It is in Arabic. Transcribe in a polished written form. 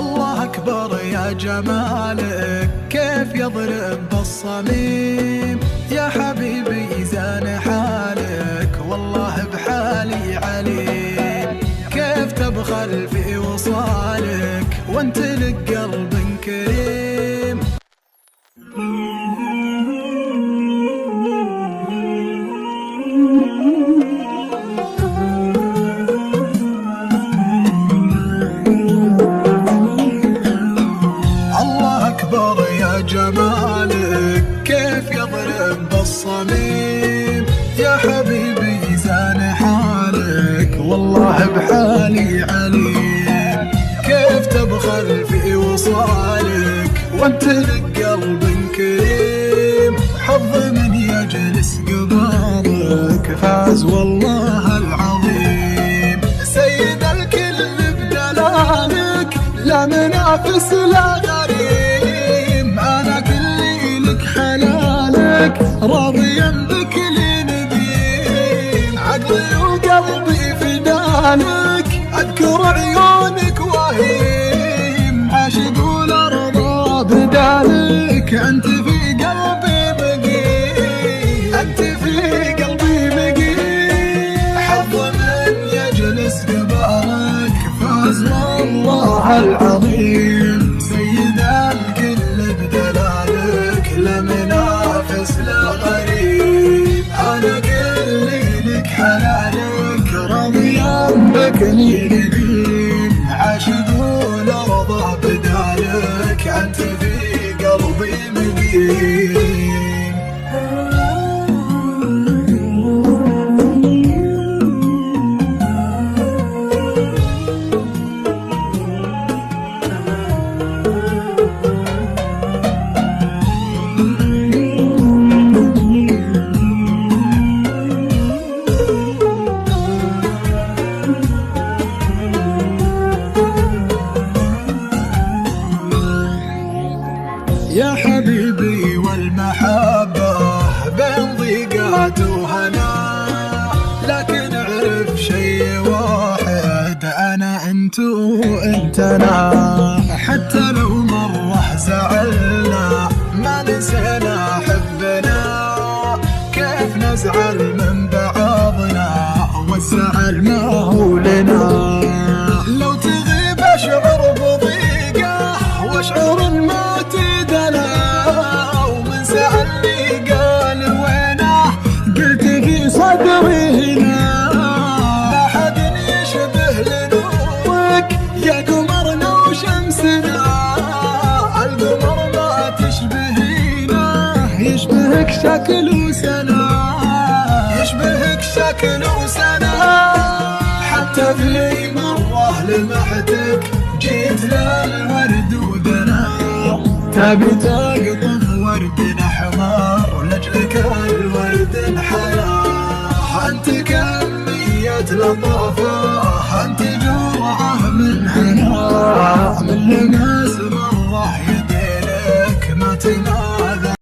الله أكبر يا جمالك كيف يضرب بالصميم، يا حبيبي زان حالك والله بحالي عليم، كيف تبخل في وصالك وانت لك قلب كريم. يا جمالك كيف يضرب بالصميم، يا حبيبي زان حالك والله بحالي عليم، كيف تبخل في وصالك وانت لك قلب كريم، حظ من يجلس قبالك فاز والله العظيم، سيد الكل بدلالك لا منافس لا غريم، أنا كلي لك حلالك راضيا بك لنديم، عقلي وقلبي فدالك أذكر عيونك وهيم، عاشق والأرض بدالك أنت في قلبي مقيم، أنت في قلبي مقيم، حظ من يجلس قبالك فاز والله العظيم، سيد الكل بدلالك لا منافس لا غريب، أنا كلي لك حلالك راضيا بك نديم، عاشق والأرض بدالك أنت في قلبي مقيم. يا حبيبي والمحبة بين ضيقات وهنا، لكن اعرف شي واحد أنا أنت وأنت أنا، حتى لو مرة زعلنا ما نسينا حبنا، كيف نزعل من بعضنا والزعل ما هو لنا، لو تغيب أشعر بضيقة وأشعر الموت ومن سألني قال وينه قلت في صدري هنا، لا حد يشبه لنورك يا قمرنا وشمسنا، القمر ما تشبهينا يشبهك شكل وسنة، يشبهك شكل وسنة، حتى في مرة لمحتك جيت للورد ودنا، تبي تقطف ورد أحمر لأجلك الورد انحنى، أنت كمية لطافة أنت جرعة من حنا من لنا